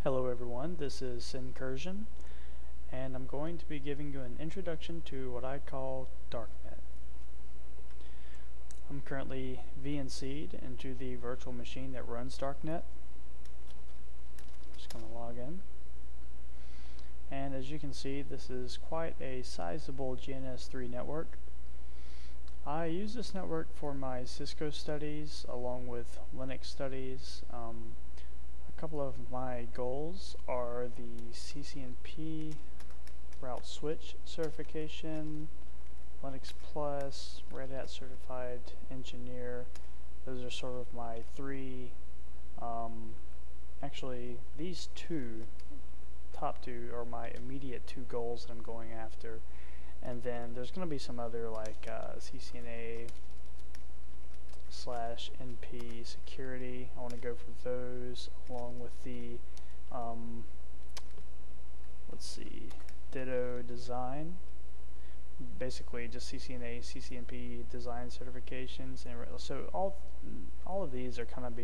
Hello everyone, this is Incursion, and I'm going to be giving you an introduction to what I call Darknet. I'm currently VNC'd into the virtual machine that runs Darknet. Just going to log in. And as you can see, this is quite a sizable GNS3 network. I use this network for my Cisco studies along with Linux studies. A couple of my goals are the CCNP route switch certification, Linux Plus, Red Hat certified engineer. Those are sort of my three, actually these top two are my immediate two goals that I'm going after. And then there's going to be some other like CCNA /NP security. I want to go for those along with the let's see, Ditto design, basically just CCNA, CCNP design certifications. And so all of these are kind of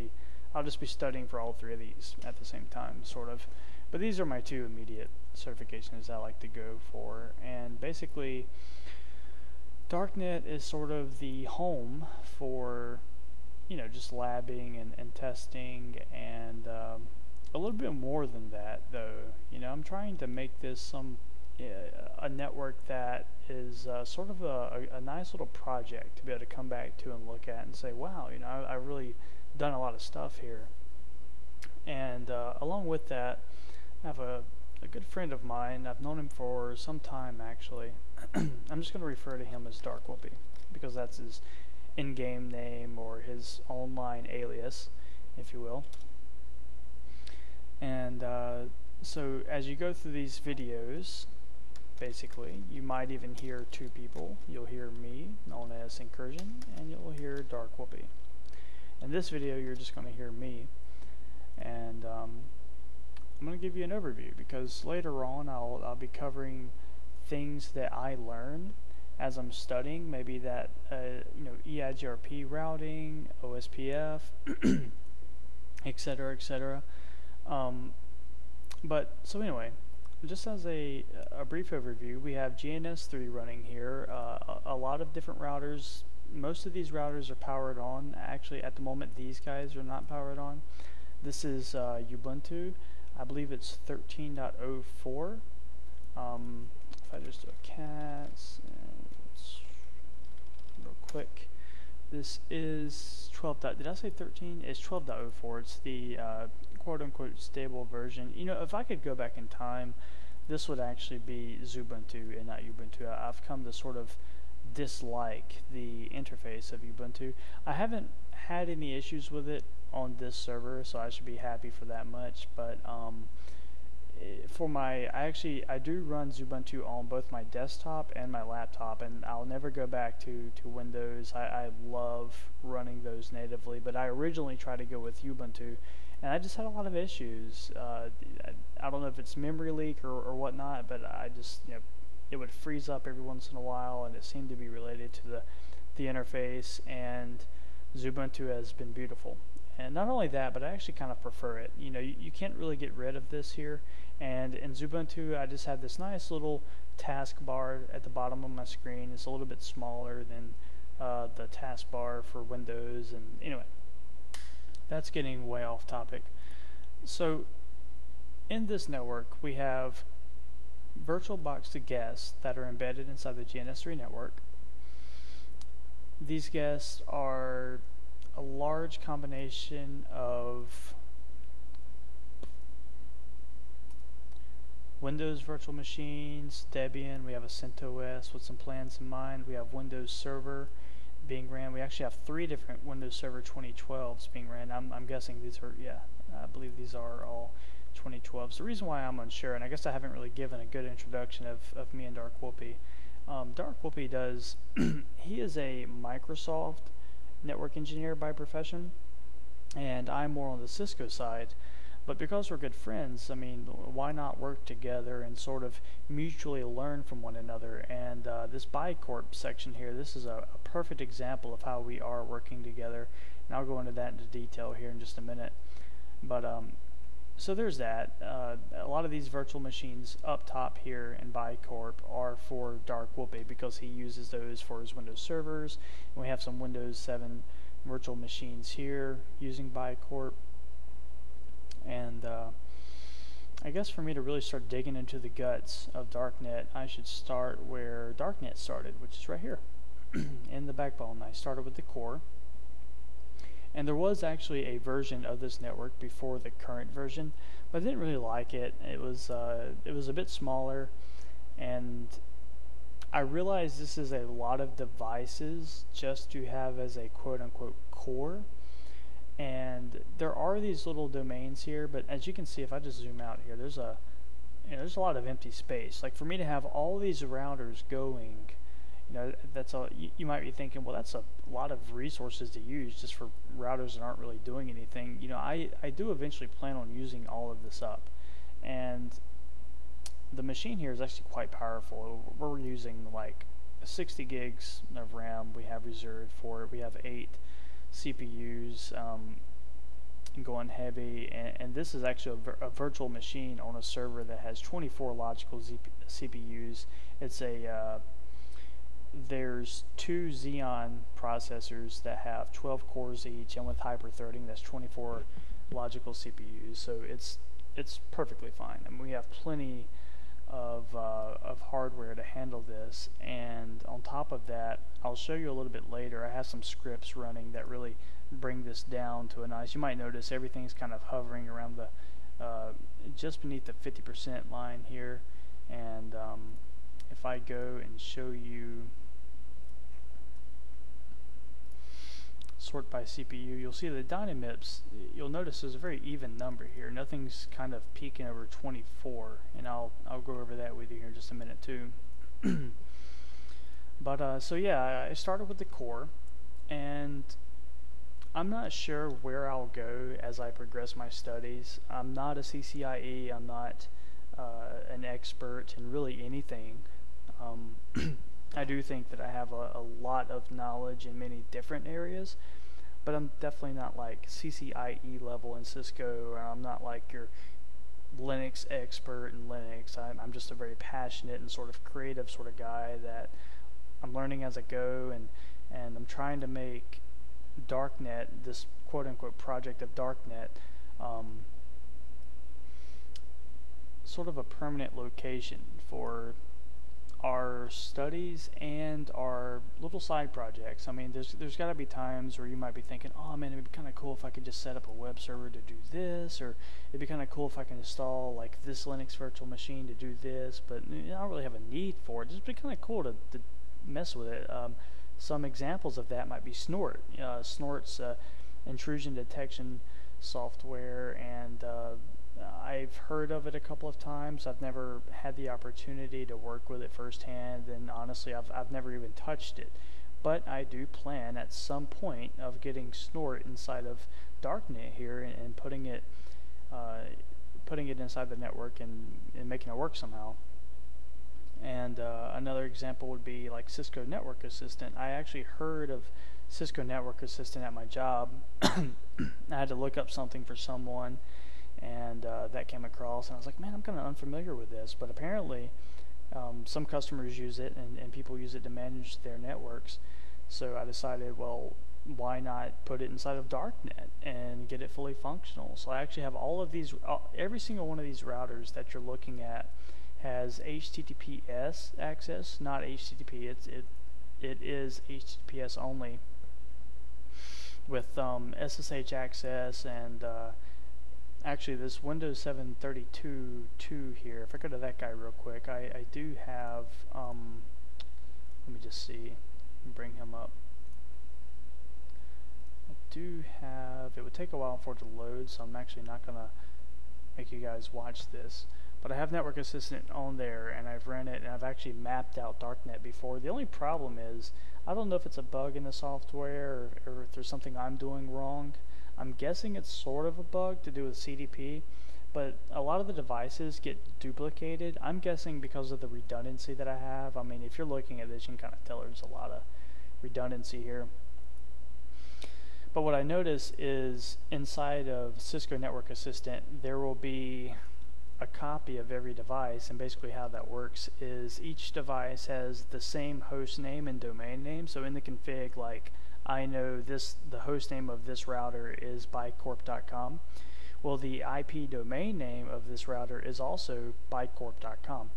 I'll just be studying for all three of these at the same time, sort of. But these are my two immediate certifications I like to go for. And basically Darknet is sort of the home for, you know, just labbing and testing, and a little bit more than that though. You know, I'm trying to make this a network that is sort of a nice little project to be able to come back to and look at and say, wow, you know, I've really done a lot of stuff here. And along with that, I have a good friend of mine. I've known him for some time actually. I'm just going to refer to him as Dark Whoopi because that's his in-game name or his online alias, if you will. And so as you go through these videos, basically you might even hear two people. You'll hear me, known as Incursion, and you'll hear Dark Whoopi. In this video you're just going to hear me, and I'm going to give you an overview because later on I'll be covering things that I learn as I'm studying, maybe that you know, EIGRP routing, OSPF, etc., etc. But so anyway, just as a brief overview, we have GNS3 running here. A lot of different routers. Most of these routers are powered on. Actually, at the moment, these guys are not powered on. This is Ubuntu. I believe it's 13.04. If I just do a cats real quick, this is 12. Did I say 13? It's 12.04. It's the quote-unquote stable version. You know, if I could go back in time, this would actually be Xubuntu and not Ubuntu. I've come to sort of dislike the interface of Ubuntu. I haven't had any issues with it on this server, so I should be happy for that much. But for my, I do run Xubuntu on both my desktop and my laptop, and I'll never go back to Windows. I love running those natively, but I originally tried to go with Ubuntu, and I just had a lot of issues. I don't know if it's memory leak or whatnot, but I just, you know, it would freeze up every once in a while, and it seemed to be related to the interface. And Xubuntu has been beautiful. And not only that, but I actually kind of prefer it. You know, you can't really get rid of this here. And in Xubuntu, I just have this nice little taskbar at the bottom of my screen. It's a little bit smaller than the taskbar for Windows. And anyway, that's getting way off topic. So in this network, we have VirtualBox guests that are embedded inside the GNS3 network. These guests are a large combination of Windows virtual machines, Debian. We have a CentOS with some plans in mind. We have Windows Server being ran. We actually have 3 different Windows Server 2012s being ran. I'm guessing these are, yeah, I believe these are all 2012s. The reason why I'm unsure, and I guess I haven't really given a good introduction of me and Dark Whoopi. Dark Whoopi does, he is a Microsoft network engineer by profession, and I'm more on the Cisco side. But because we're good friends, I mean, why not work together and sort of mutually learn from one another? And this Bicorp section here, this is a perfect example of how we are working together, and I'll go into that into detail here in just a minute. But so there's that. A lot of these virtual machines up top here in Bicorp are for Dark Whoopee because he uses those for his Windows servers. And we have some Windows 7 virtual machines here using Bicorp. And I guess for me to really start digging into the guts of Darknet, I should start where Darknet started, which is right here in the backbone. I started with the core. And there was actually a version of this network before the current version, but I didn't really like it. It was a bit smaller, and I realized this is a lot of devices just to have as a quote-unquote core. And there are these little domains here, but as you can see, if I just zoom out here, there's a lot of empty space. Like for me to have all these routers going, that's you might be thinking, well, that's a lot of resources to use just for routers that aren't really doing anything. I do eventually plan on using all of this up, and the machine here is actually quite powerful. We're using like 60 gigs of RAM we have reserved for it. We have 8 CPUs going heavy, and this is actually a virtual machine on a server that has 24 logical CPUs. It's there's 2 Xeon processors that have 12 cores each, and with hyper-threading, that's 24 logical CPUs. So it's perfectly fine. I mean, we have plenty of hardware to handle this, and on top of that, I'll show you a little bit later. I have some scripts running that really bring this down to a nice. You might notice everything's kind of hovering around the just beneath the 50% line here, and if I go and show you sort by CPU, you'll see the dynamips. You'll notice there's a very even number here. Nothing's kind of peaking over 24, and I'll go over that with you here in just a minute too. But so yeah, I started with the core, and I'm not sure where I'll go as I progress my studies. I'm not a CCIE. I'm not an expert in really anything. I do think that I have a lot of knowledge in many different areas, but I'm definitely not like CCIE level in Cisco, or I'm not like your Linux expert in Linux. I'm just a very passionate and sort of creative sort of guy that I'm learning as I go, and I'm trying to make Darknet, this quote-unquote project of Darknet, sort of a permanent location for our studies and our little side projects. I mean, there's got to be times where you might be thinking, oh man, it'd be kind of cool if I could just set up a web server to do this, or it'd be kind of cool if I can install like this Linux virtual machine to do this, but I don't really have a need for it. It'd be kind of cool to mess with it. Some examples of that might be Snort. Snort's intrusion detection software, and I've heard of it a couple of times. I've never had the opportunity to work with it firsthand, and honestly I've never even touched it. But I do plan at some point of getting Snort inside of Darknet here and putting it inside the network and making it work somehow. And another example would be like Cisco Network Assistant. I actually heard of Cisco Network Assistant at my job. I had to look up something for someone, and that came across, and I was like, man, I'm kind of unfamiliar with this, but apparently some customers use it, and people use it to manage their networks. So I decided, well, why not put it inside of Darknet and get it fully functional? So I actually have all of these, every single one of these routers that you're looking at has HTTPS access, not HTTP. It is HTTPS only, with SSH access, and actually this Windows 7 32.2 here, if I go to that guy real quick, I do have, let me just see, bring him up. I do have, it would take a while for it to load, so I'm actually not going to make you guys watch this. But I have Network Assistant on there, and I've ran it, and I've actually mapped out Darknet before. The only problem is, I don't know if it's a bug in the software, or if there's something I'm doing wrong. I'm guessing it's sort of a bug to do with CDP, but a lot of the devices get duplicated. I'm guessing because of the redundancy that I have. I mean, if you're looking at this, you can kind of tell there's a lot of redundancy here. But what I notice is inside of Cisco Network Assistant, there will be a copy of every device, and basically how that works is each device has the same host name and domain name. So in the config, like I know the host name of this router is bicorp.com. Well, the IP domain name of this router is also bicorp.com.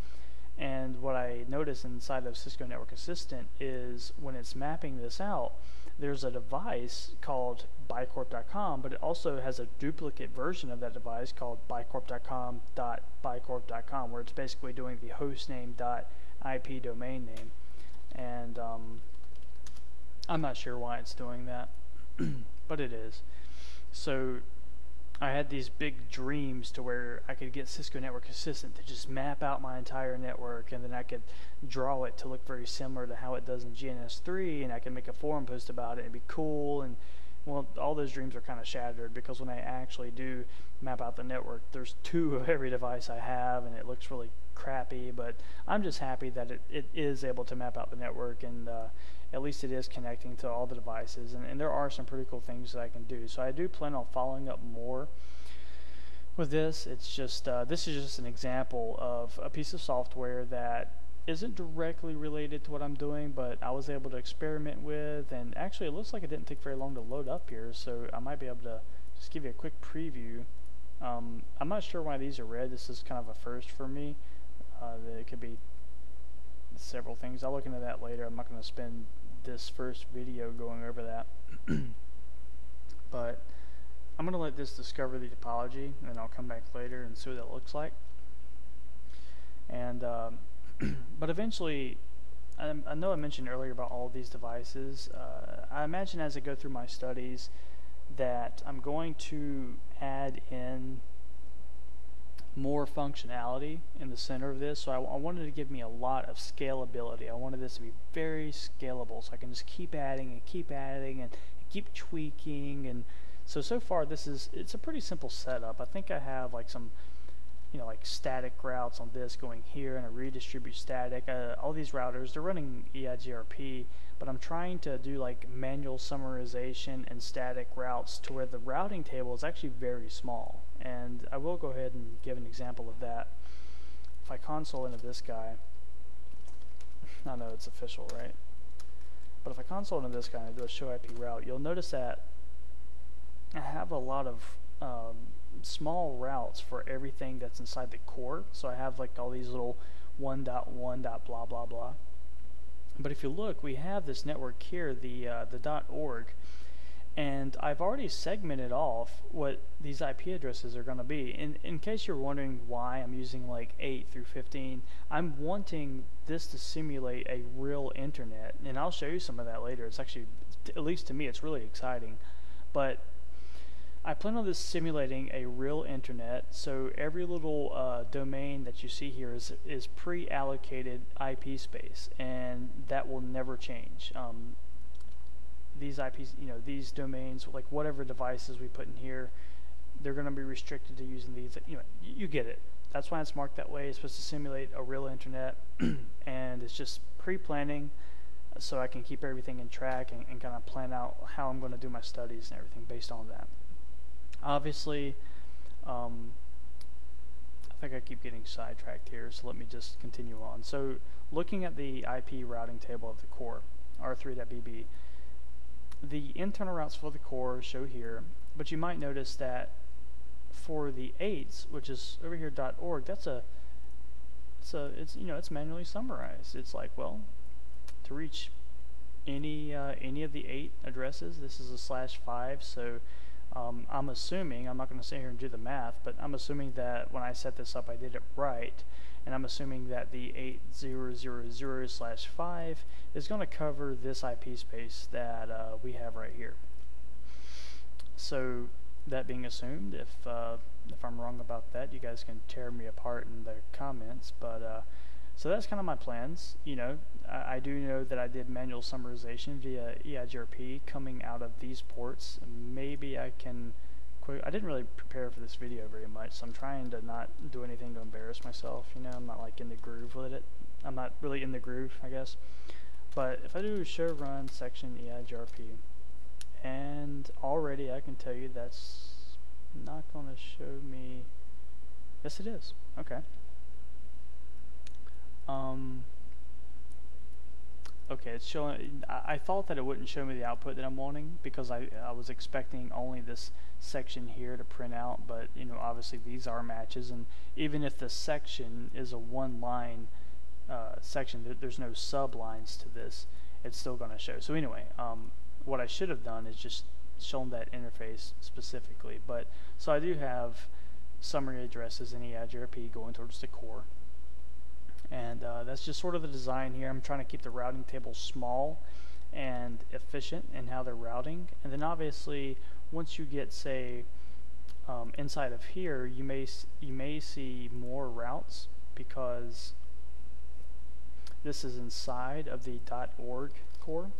And what I notice inside of Cisco Network Assistant is when it's mapping this out, there's a device called bicorp.com, but it also has a duplicate version of that device called bicorp.com.bicorp.com, where it's basically doing the hostname.ip domain name. And I'm not sure why it's doing that, but it is. So I had these big dreams to where I could get Cisco Network Assistant to just map out my entire network, and then I could draw it to look very similar to how it does in GNS3, and I can make a forum post about it. It'd be cool. And well, all those dreams are kind of shattered, because when I actually do map out the network, there's 2 of every device I have, and it looks really crappy. But I'm just happy that it is able to map out the network, and at least it is connecting to all the devices, and there are some pretty cool things that I can do. So I do plan on following up more with this. It's just this is just an example of a piece of software that isn't directly related to what I'm doing, but I was able to experiment with, and actually it looks like it didn't take very long to load up here, so I might be able to just give you a quick preview. I'm not sure why these are red. This is kind of a first for me. It could be several things. I'll look into that later. I'm not going to spend this first video going over that. But I'm going to let this discover the topology, and then I'll come back later and see what that looks like. And but eventually, I know I mentioned earlier about all of these devices. I imagine as I go through my studies that I'm going to add in more functionality in the center of this. So I wanted to give me a lot of scalability. I wanted this to be very scalable, so I can just keep adding and keep tweaking. And so far it's a pretty simple setup. I think I have like some, like static routes on this going here, and a redistribute static. All these routers, they're running EIGRP, but I'm trying to do like manual summarization and static routes to where the routing table is actually very small. And I will go ahead and give an example of that. If I console into this guy, I know it's official, right? But if I console into this guy and I do a show IP route, you'll notice that I have a lot of small routes for everything that's inside the core. So I have like all these little 1.1. blah blah blah. But if you look, we have this network here, the .org, and I've already segmented off what these IP addresses are going to be. In case you're wondering why I'm using like 8 through 15, I'm wanting this to simulate a real internet, and I'll show you some of that later. It's actually, at least to me, it's really exciting. But I plan on this simulating a real internet, so every little domain that you see here is pre-allocated IP space, and that will never change. These IPs, these domains, like whatever devices we put in here, they're going to be restricted to using these. You get it. That's why it's marked that way. It's supposed to simulate a real internet, and it's just pre-planning, so I can keep everything in track and kind of plan out how I'm going to do my studies and everything based on that. Obviously, I think I keep getting sidetracked here, so let me just continue on. So looking at the IP routing table of the core, R3.BB, the internal routes for the core show here, but you might notice that for the 8s, which is over here .org, it's manually summarized. It's like, well, to reach any of the 8 addresses, this is a /5. So I'm assuming, I'm not going to sit here and do the math, but I'm assuming that when I set this up, I did it right, and I'm assuming that the 8000/5 is going to cover this IP space that we have right here. So that being assumed, if I'm wrong about that, you guys can tear me apart in the comments. But so that's kind of my plans. I do know that I did manual summarization via EIGRP coming out of these ports. Maybe I can I didn't really prepare for this video very much, so I'm trying to not do anything to embarrass myself. I'm not like in the groove with it. I'm not really in the groove, I guess. But if I do show run section EIGRP, and already I can tell you that's not going to show me. Yes, it is. Okay. Okay, it's showing. I thought that it wouldn't show me the output that I'm wanting because I was expecting only this section here to print out, but you know, obviously these are matches, and even if the section is a one-line section, there's no sublines to this, it's still going to show. So anyway, what I should have done is just shown that interface specifically. But so I do have summary addresses in EIGRP going towards the core. And that's just sort of the design here. I'm trying to keep the routing table small and efficient in how they're routing. And then obviously, once you get, say, inside of here, you may see more routes because this is inside of the .org core.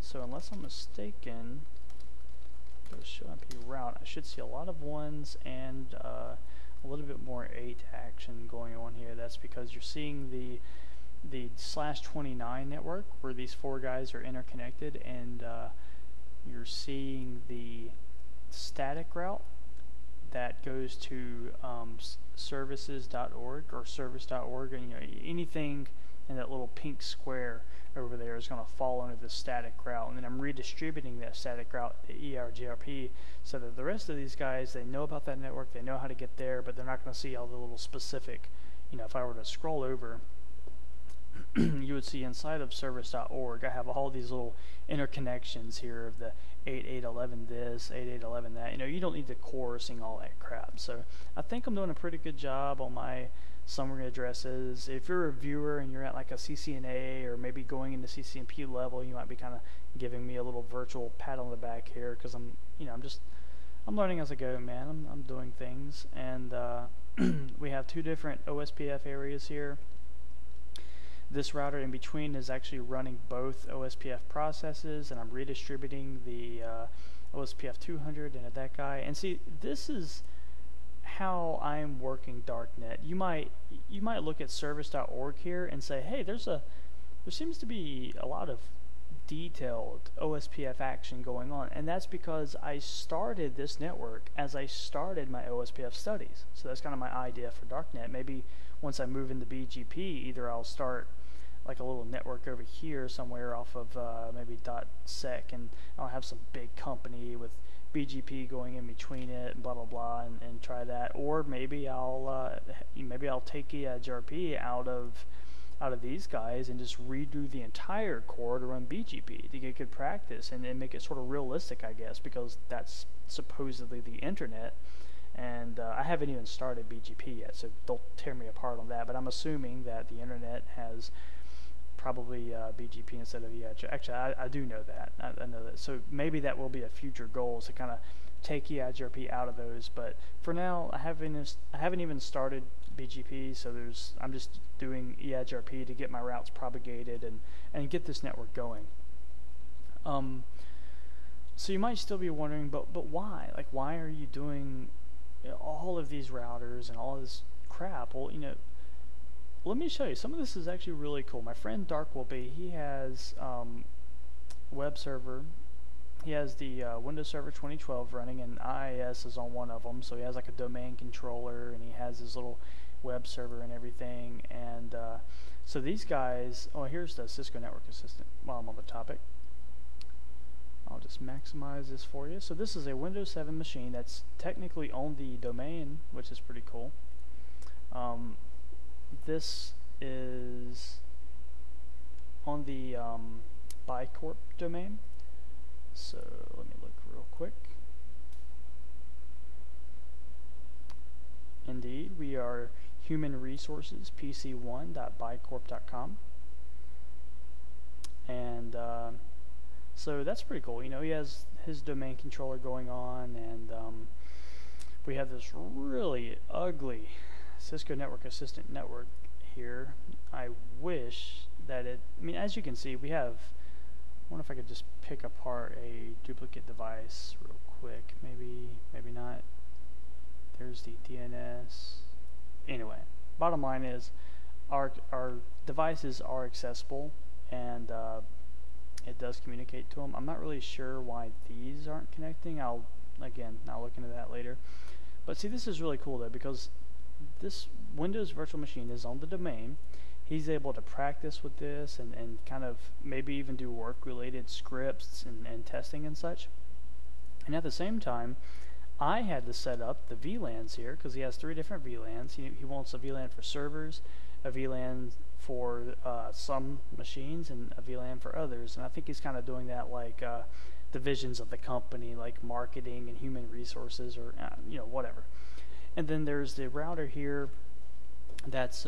So unless I'm mistaken, it'll show up here route. I should see a lot of ones and a little bit more 8 action going on here. That's because you're seeing the /29 network where these 4 guys are interconnected, and you're seeing the static route that goes to services.org or service.org, and you know, anything in that little pink square over there is going to fall under the static route, and then I'm redistributing that static route to EIGRP so that the rest of these guys, they know about that network, they know how to get there, but they're not going to see all the little specific, you know, if I were to scroll over, you would see inside of service.org, I have all these little interconnections here of the 8811 this, 8811 that. You know, you don't need the chorusing all that crap. So I think I'm doing a pretty good job on my summary addresses. If you're a viewer and you're at like a CCNA or maybe going into CCNP level, you might be kind of giving me a little virtual pat on the back here because I'm learning as I go, man. I'm doing things, and we have 2 different OSPF areas here. This router in between is actually running both OSPF processes, and I'm redistributing the OSPF 200 into that guy. And see, this is how I'm working Darknet. You might look at service.org here and say, hey, there seems to be a lot of detailed OSPF action going on, and that's because I started this network as I started my OSPF studies. So that's kind of my idea for Darknet. Maybe once I move into BGP, either I'll start like a little network over here somewhere off of maybe .sec, and I'll have some big company with BGP going in between it and blah blah blah, and try that. Or maybe I'll take EIGRP out of these guys and just redo the entire core to run BGP to get good practice and make it sort of realistic, I guess, because that's supposedly the internet. And I haven't even started BGP yet, so don't tear me apart on that. But I'm assuming that the internet has probably BGP instead of EIGRP. Actually, I do know that. I know that. So maybe that will be a future goal, to kind of take EIGRP out of those. But for now, I haven't even started BGP, so I'm just doing EIGRP to get my routes propagated and get this network going. So you might still be wondering, but why? Like, why are you doing all of these routers and all this crap? Well, you know, let me show you. Some of this is actually really cool. My friend Darkwolby, he has web server. He has the Windows Server 2012 running, and IIS is on one of them. So he has like a domain controller, and he has his little web server and everything. And so these guys, oh, here's the Cisco Network Assistant while I'm on the topic. I'll just maximize this for you. So this is a Windows 7 machine that's technically on the domain, which is pretty cool. This is on the Bicorp domain. So let me look real quick. Indeed, we are human resources pc1.bicorp.com. And so that's pretty cool. You know, he has his domain controller going on, and we have this really ugly Cisco Network Assistant network here. I wish that I mean, as you can see, we have, I wonder if I could just pick apart a duplicate device real quick. Maybe not. There's the DNS. Anyway, bottom line is our devices are accessible, and it does communicate to them. I'm not really sure why these aren't connecting. I'll look into that later. But see, this is really cool though, because this Windows virtual machine is on the domain. He's able to practice with this and kind of maybe even do work-related scripts and testing and such. And at the same time, I had to set up the VLANs here, because he has 3 different VLANs. He wants a VLAN for servers, a VLAN for some machines, and a VLAN for others. And I think he's kind of doing that like divisions of the company, like marketing and human resources, or whatever. And then there's the router here that's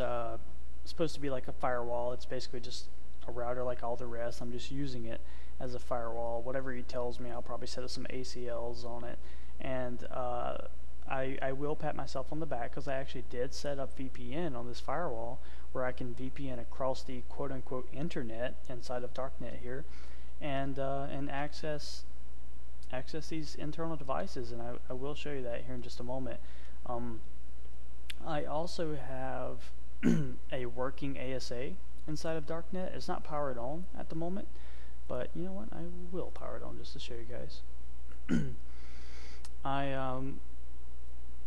supposed to be like a firewall. It's basically just a router like all the rest. I'm just using it as a firewall. Whatever he tells me, I'll probably set up some ACLs on it. And I will pat myself on the back, because I actually did set up VPN on this firewall, where I can VPN across the quote-unquote internet inside of Darknet here, and access these internal devices. And I will show you that here in just a moment. I also have a working ASA inside of Darknet. It's not powered on at the moment, but you know what? I will power it on just to show you guys.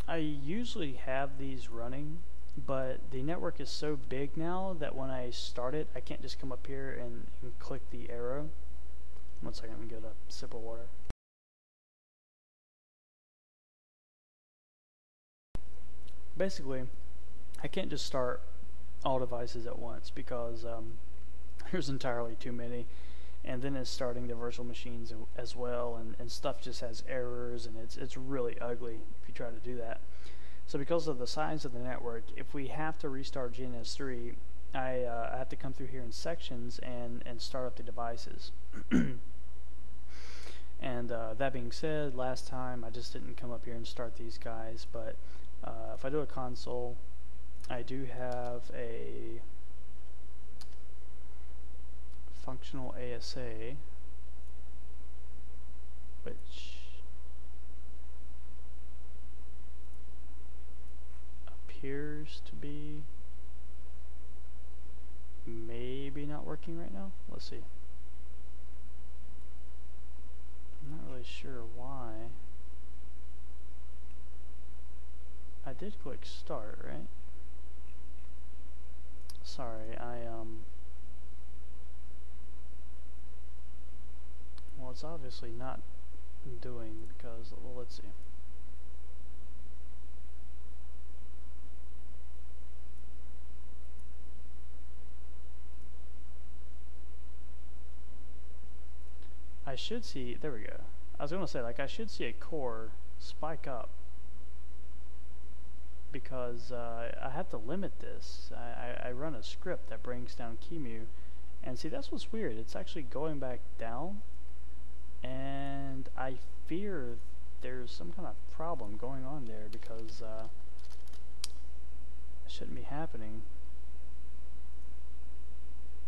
I usually have these running, but the network is so big now that when I start it, I can't just come up here and click the arrow. One second, let me get a sip of water. Basically, I can't just start all devices at once, because there's entirely too many, and then it's starting the virtual machines as well, and stuff just has errors, and it's really ugly if you try to do that. So because of the size of the network, if we have to restart GNS3, I have to come through here in sections and start up the devices. And that being said, last time I just didn't come up here and start these guys, but if I do a console, I do have a functional ASA, which appears to be maybe not working right now. Let's see. I'm not really sure why. I did click start, right? Sorry, well, it's obviously not doing, because, well, let's see. I should see, there we go. I was going to say, like, I should see a core spike up, because I have to limit this. I run a script that brings down QEMU, and see, that's what's weird. It's actually going back down, and I fear there's some kind of problem going on there, because it shouldn't be happening.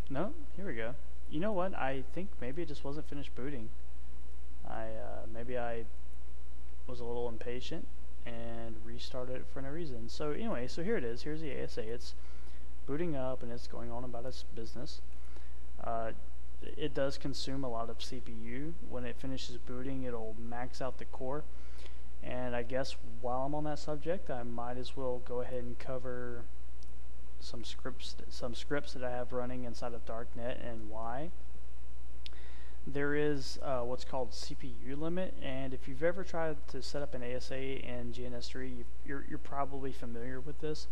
No, here we go. You know what? I think maybe it just wasn't finished booting. Maybe I was a little impatient and restarted it for no reason. So anyway, so here it is. Here's the ASA. It's booting up and it's going on about its business. It does consume a lot of CPU. When it finishes booting, it'll max out the core. And I guess while I'm on that subject, I might as well go ahead and cover some scripts that I have running inside of Darknet and why. There is what's called CPU limit, and if you've ever tried to set up an ASA in GNS3, you're probably familiar with this.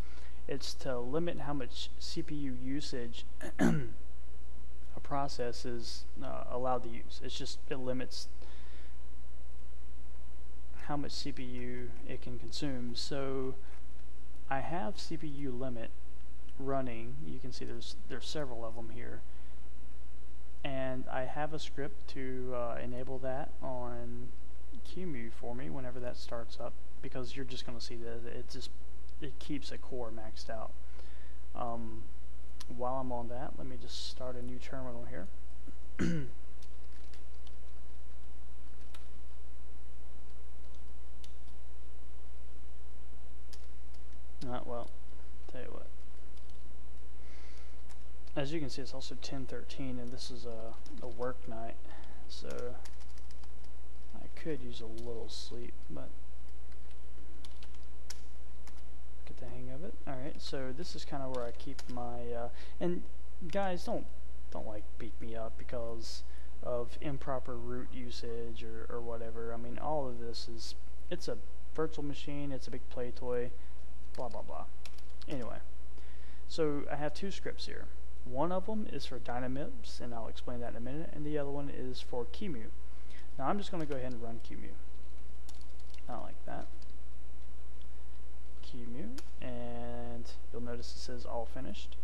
It's to limit how much CPU usage a process is allowed to use. It limits how much CPU it can consume. So I have CPU limit running. You can see there's several of them here, and I have a script to enable that on QEMU for me whenever that starts up, because you're just going to see that it keeps a core maxed out. While I'm on that, let me just start a new terminal here. Well, tell you what. as you can see, it's also 10:13, and this is a work night, so I could use a little sleep, but get the hang of it. Alright, so this is kind of where I keep my, and guys, don't like beat me up because of improper root usage or whatever. I mean, all of this is, it's a virtual machine, it's a big play toy, blah blah blah. Anyway, so I have two scripts here. One of them is for Dynamips, and I'll explain that in a minute, and the other one is for QEMU. Now I'm just going to go ahead and run QEMU. Not like that. QEMU, and you'll notice it says all finished.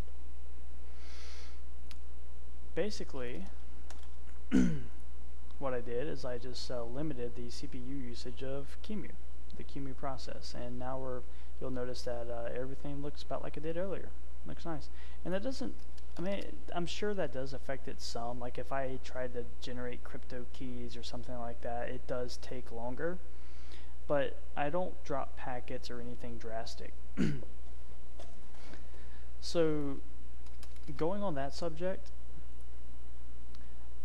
Basically, what I did is I just limited the CPU usage of QEMU, the QEMU process, and now you'll notice that everything looks about like it did earlier. Looks nice, and that doesn't. I mean, I'm sure that does affect it some. Like if I tried to generate crypto keys or something like that, it does take longer. But I don't drop packets or anything drastic. So, going on that subject,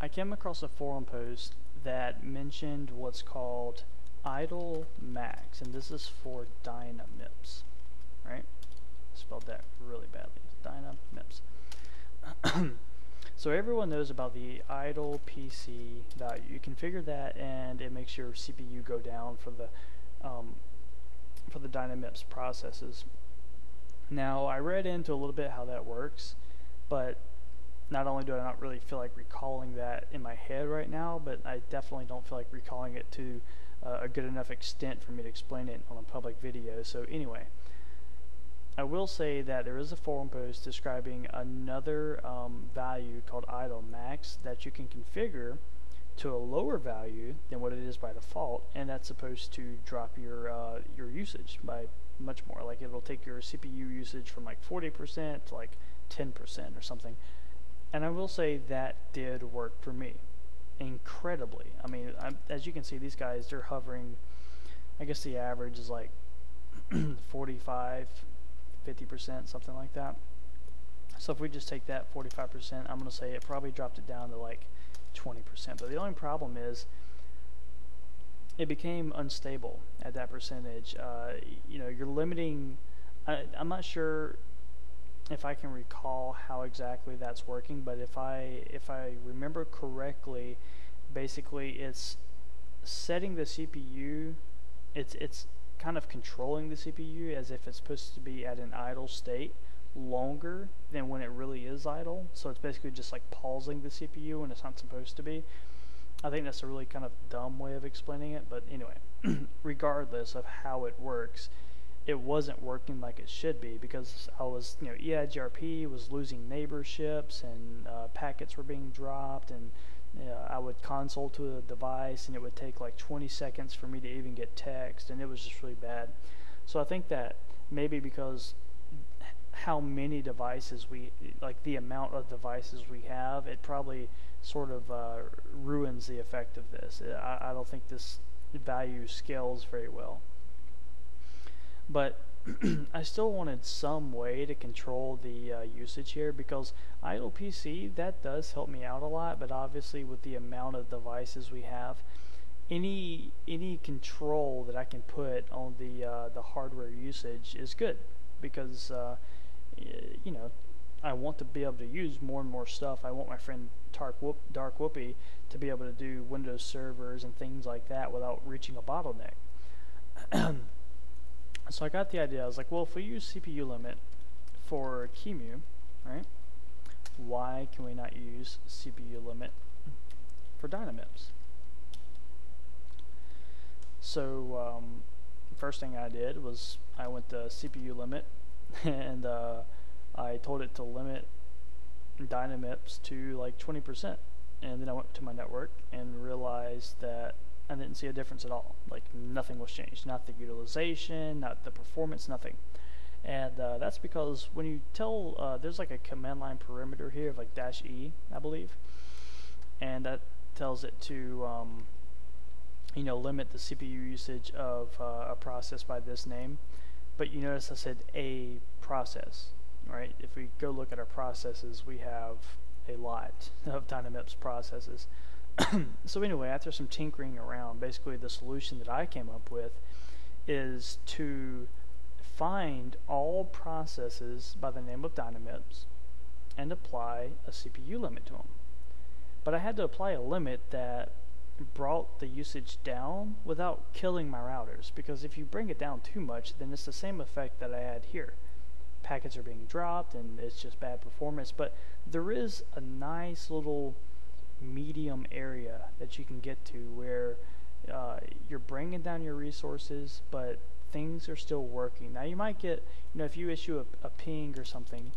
I came across a forum post that mentioned what's called idle max, and this is for Dynamips, right? Spelled that really badly. Dynamips. So everyone knows about the idle PC value. You configure that, and it makes your CPU go down for the Dynamips processes. Now, I read into a little bit how that works, but not only do I not really feel like recalling that in my head right now, but I definitely don't feel like recalling it to a good enough extent for me to explain it on a public video. So anyway, I will say that there is a forum post describing another value called idle max that you can configure to a lower value than what it is by default, and that's supposed to drop your usage by much more. Like it'll take your CPU usage from like 40% to like 10% or something. And I will say that did work for me incredibly. I mean, as you can see, these guys, they're hovering, I guess the average is like 45, 50%, something like that. So if we just take that 45%, I'm going to say it probably dropped it down to like 20%. But the only problem is it became unstable at that percentage. You know, you're limiting, I'm not sure if I can recall how exactly that's working, but if I remember correctly, basically it's setting the CPU, it's kind of controlling the CPU as if it's supposed to be at an idle state longer than when it really is idle. So it's basically just like pausing the CPU when it's not supposed to be. I think that's a really kind of dumb way of explaining it, but anyway, regardless of how it works, it wasn't working like it should be, because I was, you know, EIGRP was losing neighborships, and packets were being dropped, and I would console to a device and it would take like 20 seconds for me to even get text, and it was just really bad. So I think that maybe because how many devices like the amount of devices we have, it probably sort of ruins the effect of this. I don't think this value scales very well. But I still wanted some way to control the usage here, because idle PC, that does help me out a lot, but obviously with the amount of devices we have, any control that I can put on the hardware usage is good, because you know, I want to be able to use more and more stuff. I want my friend Dark Whoopie to be able to do Windows servers and things like that without reaching a bottleneck. So I got the idea. I was like, well, if we use CPU limit for QEMU, right, why can we not use CPU limit for Dynamips? So first thing I did was I went to CPU limit and I told it to limit Dynamips to like 20%, and then I went to my network and realized that I didn't see a difference at all. Like nothing was changed, not the utilization, not the performance, nothing. And that's because when you tell, there's like a command line parameter here of like -E, I believe, and that tells it to you know, limit the CPU usage of a process by this name. But you notice I said a process. right? If we go look at our processes, we have a lot of Dynamips processes. So anyway, after some tinkering around, basically the solution that I came up with is to find all processes by the name of Dynamips and apply a CPU limit to them. But I had to apply a limit that brought the usage down without killing my routers, because if you bring it down too much, then it's the same effect that I had here. Packets are being dropped and it's just bad performance. But there is a nice little medium area that you can get to where you're bringing down your resources, but things are still working. Now you might get, if you issue a ping or something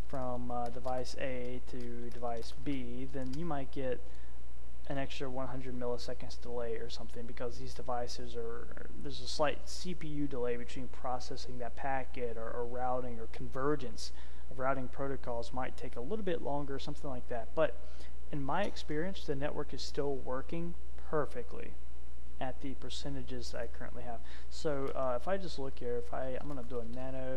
from device A to device B, then you might get an extra 100 milliseconds delay or something, because these devices there's a slight CPU delay between processing that packet, or routing, or convergence of routing protocols might take a little bit longer, something like that. But in my experience, the network is still working perfectly at the percentages that I currently have. So if I just look here, I'm going to do a nano,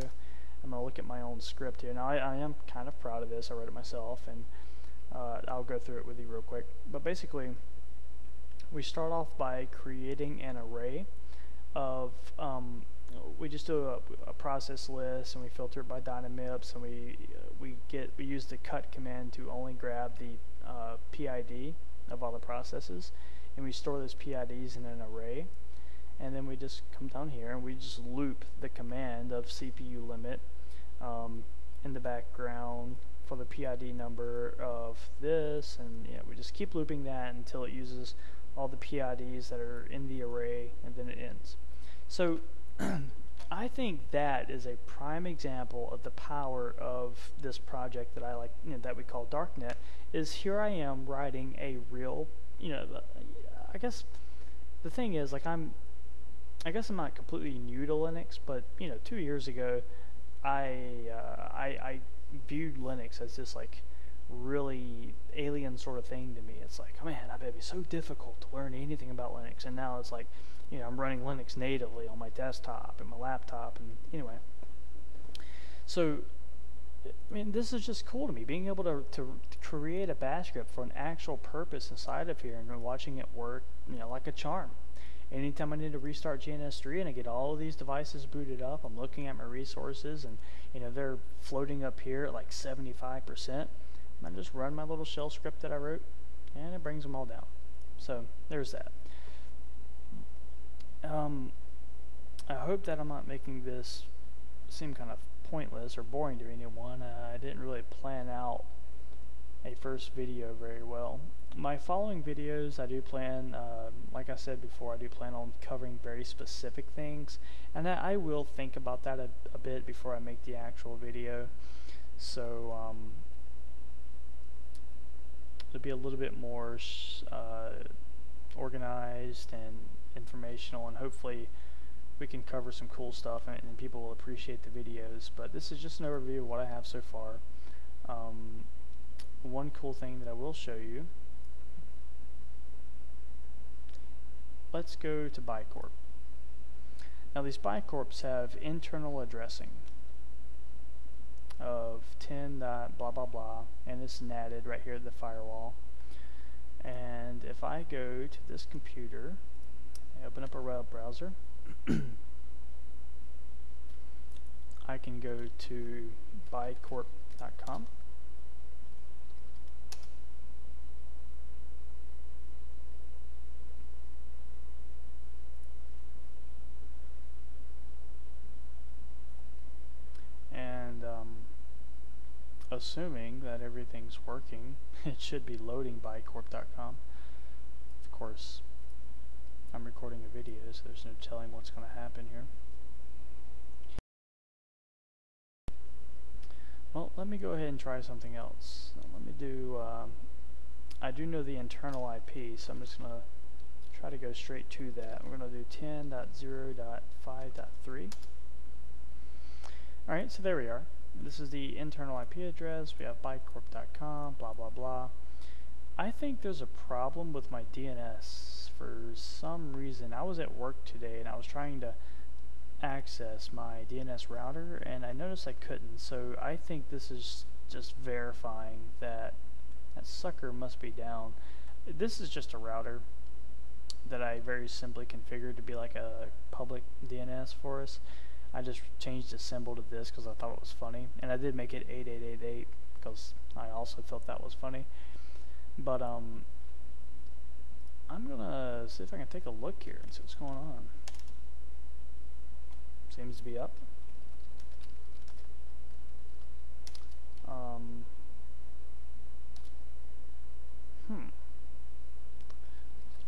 I'm going to look at my own script here. Now I am kind of proud of this. I wrote it myself, and I'll go through it with you real quick. But basically, we start off by creating an array of, we just do a process list, and we filter it by Dynamips, and we use the cut command to only grab the PID of all the processes, and we store those PIDs in an array. And then we just come down here and we just loop the command of CPU limit in the background for the PID number of this, and we just keep looping that until it uses all the PIDs that are in the array, and then it ends. So I think that is a prime example of the power of this project that I like, that we call Darknet. Is here I am writing a real, I guess the thing is, like, I guess I'm not completely new to Linux, but 2 years ago, I viewed Linux as this like really alien sort of thing to me. It's like, oh man, I bet it'd be so difficult to learn anything about Linux, and now it's like, I'm running Linux natively on my desktop and my laptop, and anyway. So, I mean, this is just cool to me, being able to create a bash script for an actual purpose inside of here, and watching it work, like a charm. Anytime I need to restart GNS3 and I get all of these devices booted up, I'm looking at my resources, and they're floating up here at like 75%. I just run my little shell script that I wrote, and it brings them all down. So there's that. I hope that I'm not making this seem kind of pointless or boring to anyone. I didn't really plan out a first video very well. My following videos, I do plan, like I said before, I do plan on covering very specific things, and I will think about that a bit before I make the actual video. So it'll be a little bit more organized and informational, and hopefully we can cover some cool stuff, and people will appreciate the videos. But this is just an overview of what I have so far. One cool thing that I will show you, let's go to Bicorp. Now these Bicorps have internal addressing of 10. Blah blah blah, and it's natted right here at the firewall. And if I go to this computer, I open up a web browser, I can go to bicorp.com. And assuming that everything's working, it should be loading bicorp.com. Of course, I'm recording a video, so there's no telling what's going to happen here. Well, let me go ahead and try something else. Let me do, I do know the internal IP, so I'm just going to try to go straight to that. We're going to do 10.0.5.3. Alright, so there we are. This is the internal IP address. We have bicorp.com, blah blah blah. I think there's a problem with my DNS for some reason. I was at work today and I was trying to access my DNS router, and I noticed I couldn't, so I think this is just verifying that that sucker must be down. This is just a router that I very simply configured to be like a public DNS for us. I just changed the symbol to this because I thought it was funny, and I did make it 8888 because I also thought that was funny. But I'm gonna see if I can take a look here and see what's going on. Seems to be up.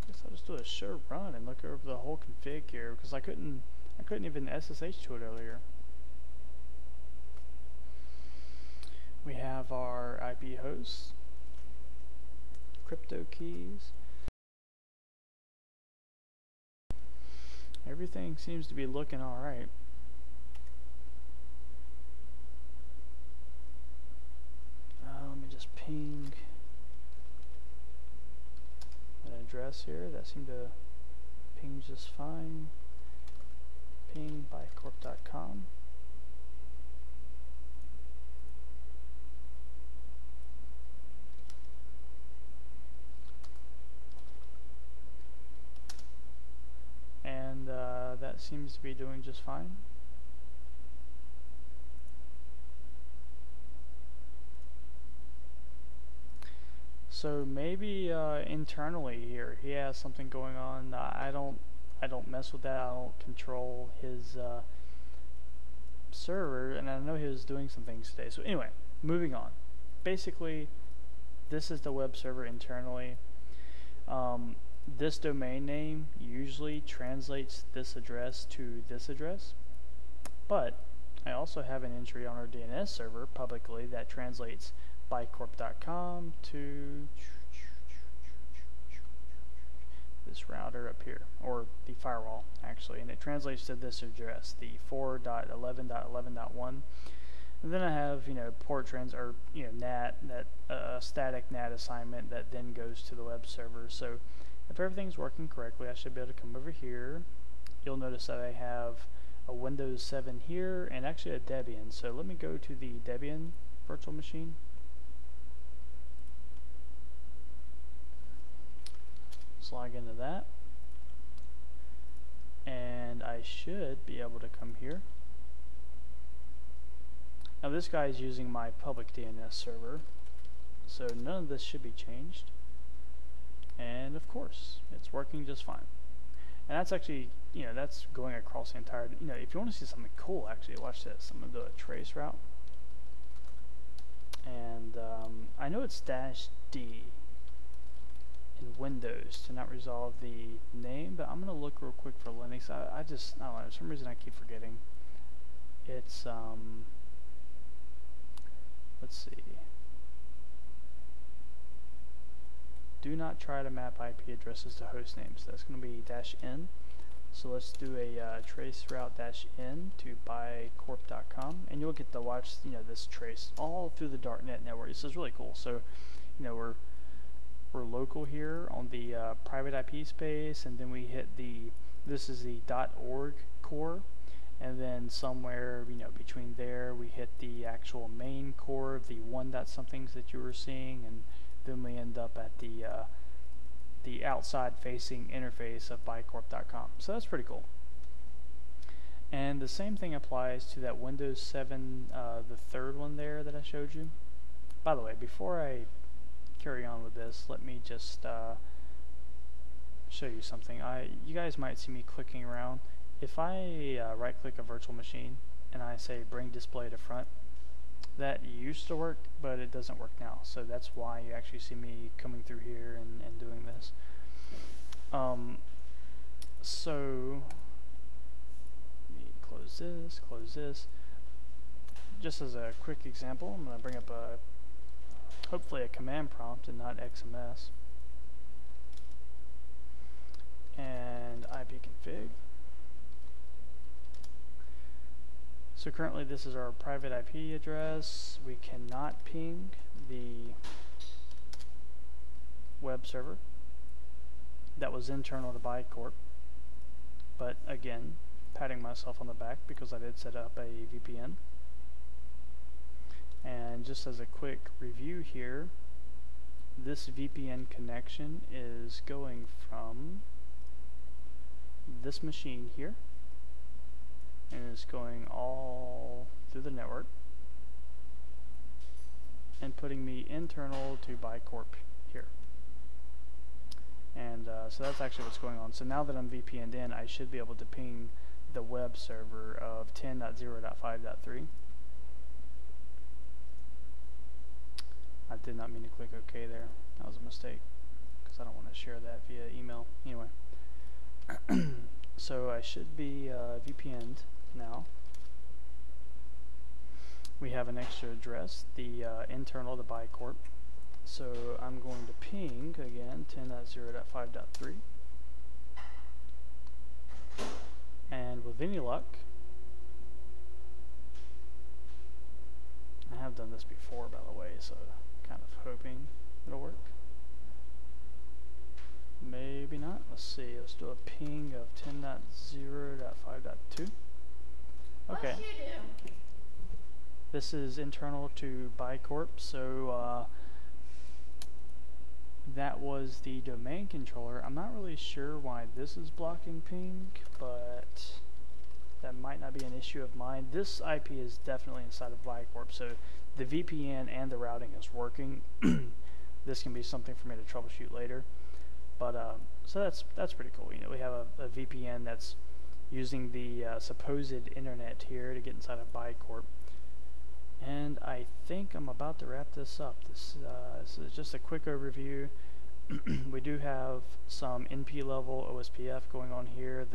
Guess I'll just do a show run and look over the whole config here because I couldn't even SSH to it earlier. We have our IP hosts, crypto keys. Everything seems to be looking alright. Let me just ping an address here. That seemed to ping just fine. Ping bycorp.com. And that seems to be doing just fine. So maybe internally here he has something going on. I don't mess with that. I don't control his server, and I know he was doing some things today. So anyway, moving on. Basically, this is the web server internally. This domain name usually translates this address to this address, but I also have an entry on our DNS server publicly that translates bycorp.com to this router up here, or the firewall actually, and it translates to this address, the 4.11.11.1. And then I have, port trans, or NAT, that static NAT assignment that then goes to the web server. So if everything's working correctly, I should be able to come over here. You'll notice that I have a Windows 7 here and actually a Debian. So let me go to the Debian virtual machine. Let's log into that. And I should be able to come here. Now this guy is using my public DNS server, so none of this should be changed. And of course, it's working just fine. And that's actually, that's going across the entire, if you want to see something cool, actually, watch this. I'm going to do a trace route. And I know it's -D in Windows to not resolve the name, but I'm going to look real quick for Linux. I don't know, for some reason I keep forgetting. It's, let's see. Do not try to map IP addresses to host names. That's going to be -N. So let's do a trace route -N to bycorp.com, and you'll get to watch this trace all through the Darknet network. This is really cool. So we're local here on the private IP space, and then we hit this is the .org core, and then somewhere between there we hit the actual main core of the one.somethings that you were seeing, and then we end up at the outside facing interface of bycorp.com. So that's pretty cool. And the same thing applies to that Windows 7, the third one there that I showed you. By the way, before I carry on with this, let me just show you something. You guys might see me clicking around. If I right click a virtual machine and I say bring display to front, that used to work, but it doesn't work now. So that's why you actually see me coming through here and doing this. So let me close this. Just as a quick example, I'm going to bring up hopefully a command prompt and not XMS. And ipconfig. So currently this is our private IP address. We cannot ping the web server that was internal to bycorp. But again, patting myself on the back because I did set up a VPN. And just as a quick review here, this VPN connection is going from this machine here, and it's going all through the network and putting me internal to Bicorp here. And so that's actually what's going on. So now that I'm VPN'd in, I should be able to ping the web server of 10.0.5.3. I did not mean to click OK there. That was a mistake, because I don't want to share that via email. Anyway, so I should be VPN'd now. We have an extra address, the internal to Bicorp. So I'm going to ping again 10.0.5.3, and with any luck, I have done this before, by the way, so kind of hoping it'll work. Maybe not. Let's see. Let's do a ping of 10.0.5.2. Okay. This is internal to Bicorp, so that was the domain controller. I'm not really sure why this is blocking ping, but that might not be an issue of mine. This IP is definitely inside of Bicorp, so the VPN and the routing is working. This can be something for me to troubleshoot later. But so that's pretty cool. You know, we have a VPN that's using the supposed internet here to get inside of Bicorp. And I think I'm about to wrap this up. This is just a quick overview. We do have some NP level OSPF going on here.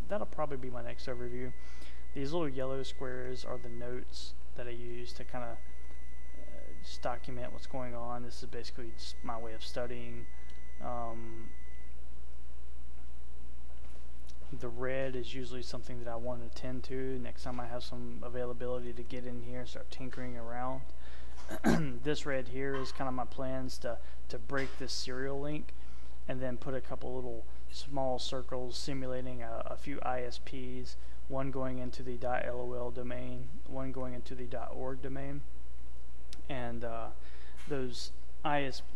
That'll probably be my next overview. These little yellow squares are the notes that I use to kind of just document what's going on. This is basically just my way of studying. The red is usually something that I want to attend to next time I have some availability to get in here and start tinkering around. This red here is kind of my plans to break this serial link and then put a couple little small circles simulating a few ISPs, one going into the .lol domain, one going into the .org domain, and those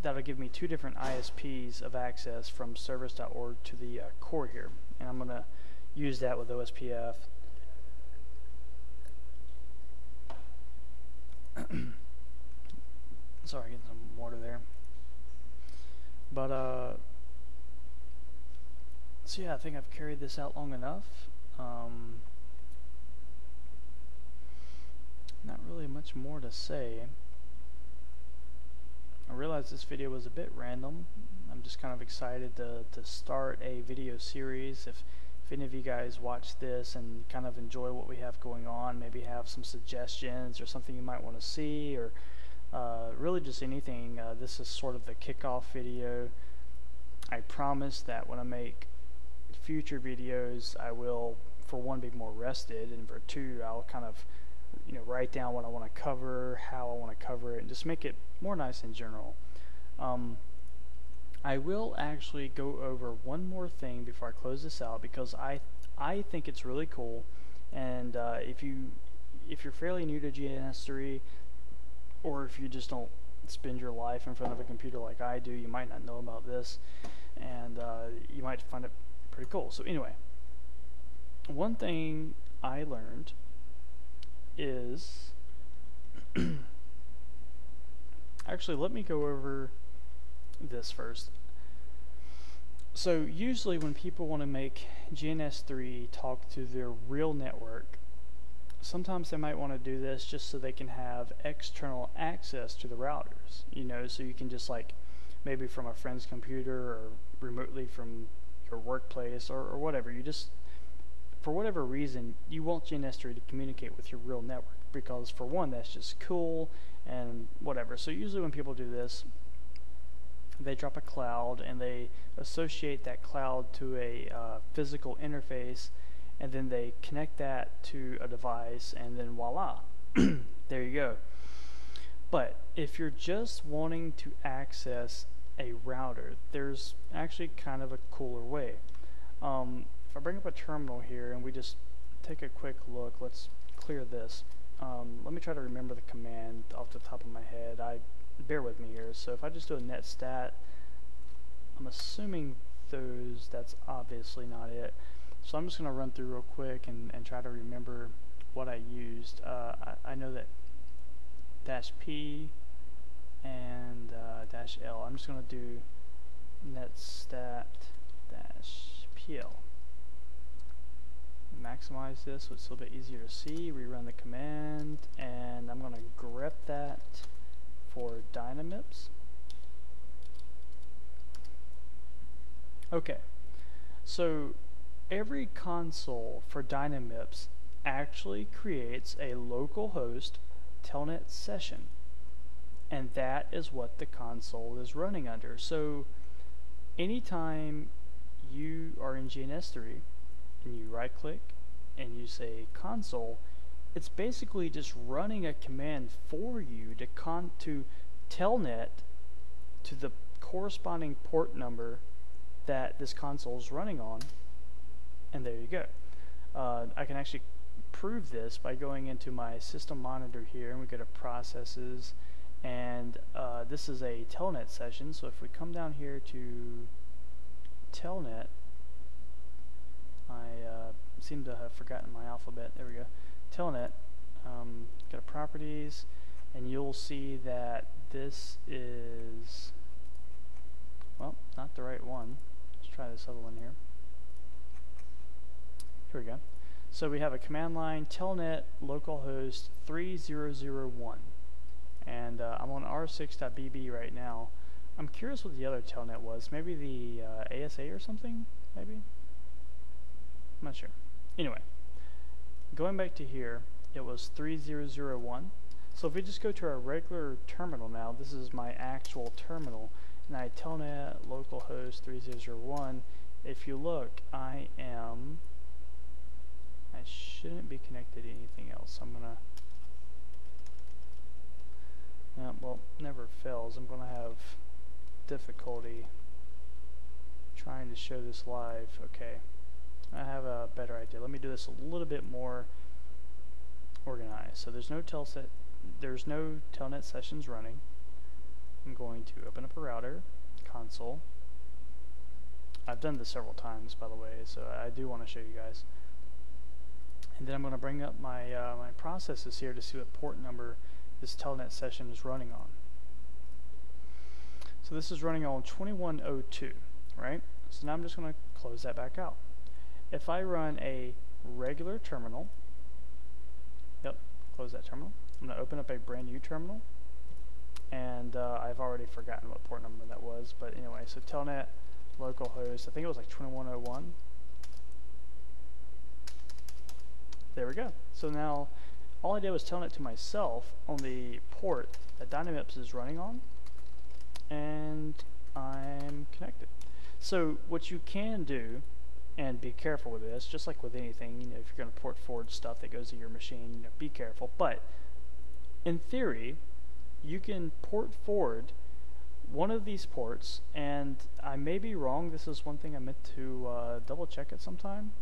that'll give me two different ISPs of access from service.org to the core here, and I'm going to use that with OSPF. Sorry, getting some water there. But so yeah, I think I've carried this out long enough. Not really much more to say. I realized this video was a bit random. I'm just kind of excited to start a video series. If any of you guys watch this and kind of enjoy what we have going on, maybe have some suggestions or something you might want to see, or really just anything, this is sort of the kickoff video. I promise that when I make future videos, I will, for one, be more rested, and for two, I'll kind of write down what I want to cover, how I want to cover it, and just make it more nice in general. I will actually go over one more thing before I close this out, because I think it's really cool, and if you're fairly new to GNS3, or if you just don't spend your life in front of a computer like I do, you might not know about this, and you might find it pretty cool. So anyway, one thing I learned is actually, let me go over this first. So usually when people want to make GNS3 talk to their real network, sometimes they might want to do this just so they can have external access to the routers, so you can just, like, maybe from a friend's computer or remotely from your workplace or whatever, you just, for whatever reason, you want GNS3 to communicate with your real network, because for one, that's just cool and whatever. So usually when people do this, they drop a cloud and they associate that cloud to a physical interface, and then they connect that to a device, and then voila, there you go. But if you're just wanting to access a router, there's actually kind of a cooler way. if I bring up a terminal here and we just take a quick look, let's clear this. Let me try to remember the command off the top of my head. Bear with me here. So if I just do a net stat, I'm assuming that's obviously not it. So I'm just going to run through real quick and try to remember what I used. I know that -p and -l. I'm just going to do netstat -pl. Maximize this so it's a little bit easier to see. Rerun the command, and I'm going to grep that for Dynamips. Okay, so every console for Dynamips actually creates a localhost telnet session, and that is what the console is running under. So anytime you are in GNS3 and you right click and you say console, it's basically just running a command for you to telnet to the corresponding port number that this console is running on, and there you go. I can actually prove this by going into my system monitor here, and we go to processes, and this is a telnet session. So if we come down here to telnet, I seem to have forgotten my alphabet. There we go. Telnet. Go to properties, and you'll see that this is, well, not the right one. Let's try this other one here. Here we go. So we have a command line telnet localhost 3001, and I'm on r6.bb right now. I'm curious what the other telnet was. Maybe the ASA or something? Maybe? I'm not sure. Anyway, going back to here, it was 3001. So if we just go to our regular terminal now, this is my actual terminal, and I telnet localhost 3001. If you look, I shouldn't be connected to anything else. I'm gonna, yeah, well, never fails. I'm gonna have difficulty trying to show this live. Okay, I have a better idea. Let me do this a little bit more organized. So there's no telnet sessions running. I'm going to open up a router console. I've done this several times, by the way, so I do want to show you guys. And then I'm going to bring up my my processes here to see what port number this telnet session is running on. So this is running on 2102, right? So now I'm just going to close that back out. If I run a regular terminal, yep, close that terminal. I'm going to open up a brand new terminal, and I've already forgotten what port number that was, but anyway, so telnet localhost, I think it was like 2101. There we go. So now all I did was telnet to myself on the port that Dynamips is running on, and I'm connected. So what you can do, and be careful with this, just like with anything, you know, if you're going to port forward stuff that goes to your machine, you know, be careful. But in theory, you can port forward one of these ports, and I may be wrong. This is one thing I meant to double check at some time.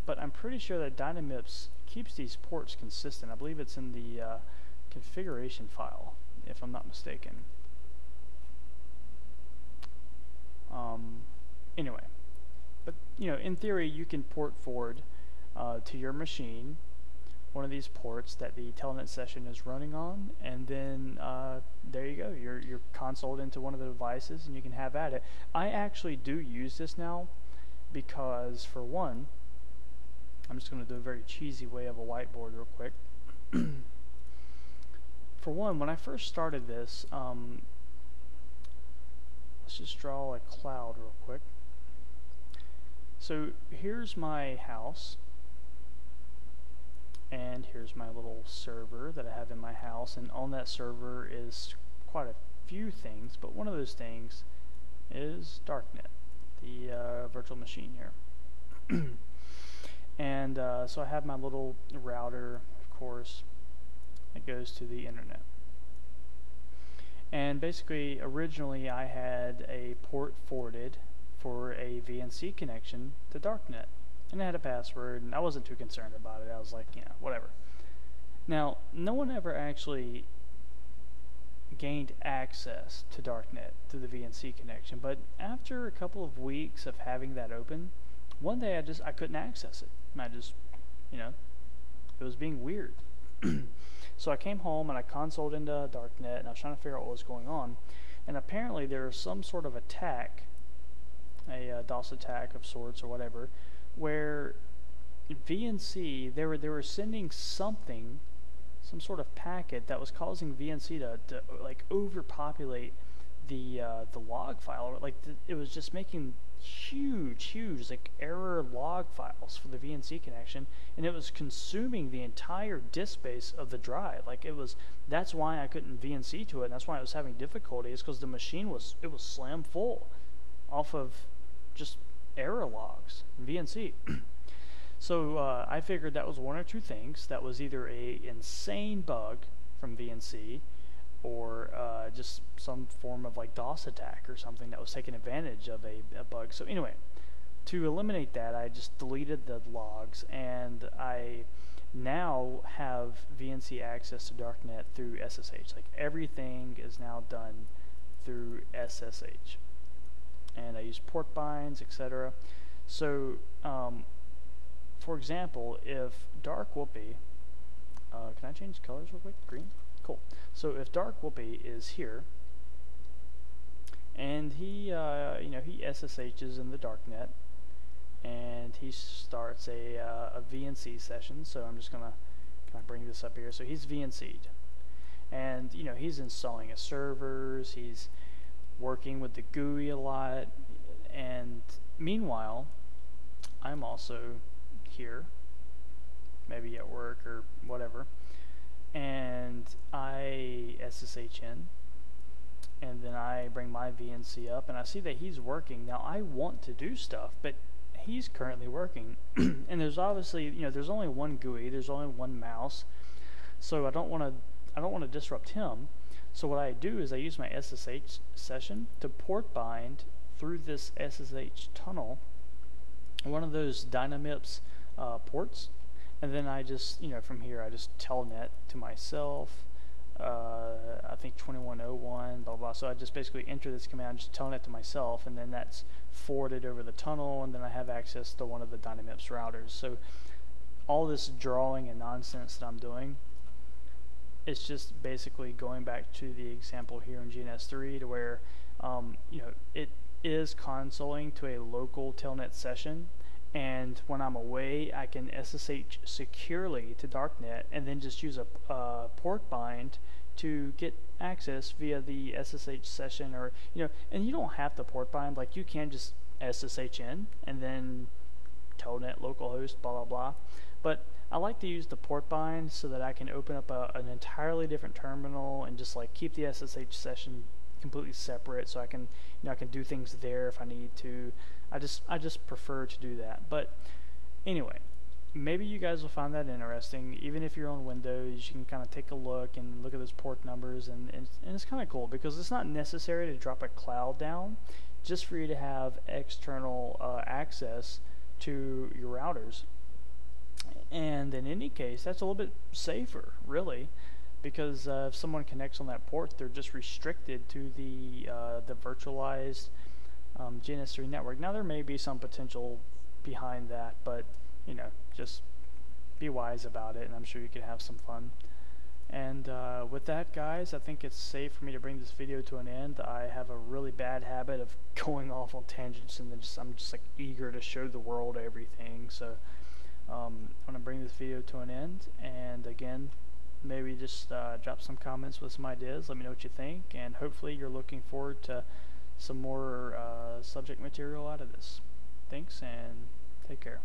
But I'm pretty sure that Dynamips keeps these ports consistent. I believe it's in the configuration file, if I'm not mistaken. Anyway, but you know, in theory, you can port forward to your machine one of these ports that the telnet session is running on, and then there you go. You're consoled into one of the devices, and you can have at it. I actually do use this now because, for one, I'm just going to do a very cheesy way of a whiteboard real quick. For one, when I first started this, let's just draw a cloud real quick. So here's my house, and here's my little server that I have in my house, and on that server is quite a few things, but one of those things is Darknet, the virtual machine here. And so I have my little router, of course, that goes to the internet. And basically, originally I had a port forwarded for a VNC connection to Darknet. And it had a password, and I wasn't too concerned about it. I was like, you know, whatever. Now, no one ever actually gained access to Darknet through the VNC connection, but after a couple of weeks of having that open, one day I couldn't access it. And I just, you know, it was being weird. So I came home and I consoled into Darknet, and I was trying to figure out what was going on. And apparently there was some sort of attack, a DOS attack of sorts or whatever, where VNC, they were sending something, some sort of packet that was causing VNC to like overpopulate the log file. Like it was just making huge like error log files for the VNC connection, and it was consuming the entire disk space of the drive. Like that's why I couldn't VNC to it, and that's why I was having difficulty, is because the machine was slam full off of just error logs in VNC. So I figured that was one or two things. That was either a insane bug from VNC, or just some form of like DOS attack or something that was taking advantage of a bug. So anyway, to eliminate that, I just deleted the logs, and I now have VNC access to Darknet through SSH. Like everything is now done through SSH, and I use port binds, etc. So for example, if Dark Whoopee, can I change colors real quick? Green? Cool. So if Dark Whoopee is here, and he, you know, he SSHs in the Darknet, and he starts a VNC session. So I'm just gonna bring this up here. So he's VNC'd, and you know, he's installing his servers, he's working with the GUI a lot, and meanwhile, I'm also here, maybe at work or whatever, and I SSH in, and then I bring my VNC up, and I see that he's working. Now I want to do stuff, but he's currently working, and there's obviously, you know, there's only one GUI, there's only one mouse, so I don't want to disrupt him. So what I do is I use my SSH session to port bind through this SSH tunnel, one of those Dynamips ports, and then I just, you know, from here I just telnet to myself, I think 2101, blah blah. So I just basically enter this command, just telnet to myself, and then that's forwarded over the tunnel, and then I have access to one of the Dynamips routers. So all this drawing and nonsense that I'm doing, it's just basically going back to the example here in GNS3, to where you know, it is consoling to a local telnet session, and when I'm away I can SSH securely to Darknet, and then just use a port bind to get access via the SSH session. Or, you know, and you don't have to port bind, like you can just SSH in and then telnet localhost blah blah blah, but I like to use the port bind so that I can open up an entirely different terminal and just like keep the SSH session completely separate, so I can, you know, I can do things there if I need to. I just prefer to do that. But anyway, maybe you guys will find that interesting. Even if you're on Windows, you can kind of take a look and look at those port numbers, and it's kind of cool, because it's not necessary to drop a cloud down just for you to have external access to your routers. And in any case, that's a little bit safer, really, because if someone connects on that port, they're just restricted to the virtualized GNS3 network. Now there may be some potential behind that, but you know, just be wise about it, and I'm sure you can have some fun. And with that, guys, I think it's safe for me to bring this video to an end. I have a really bad habit of going off on tangents, and then I'm just like eager to show the world everything. So I'm going to bring this video to an end, and again, maybe just drop some comments with some ideas. Let me know what you think, and hopefully you're looking forward to some more subject material out of this. Thanks, and take care.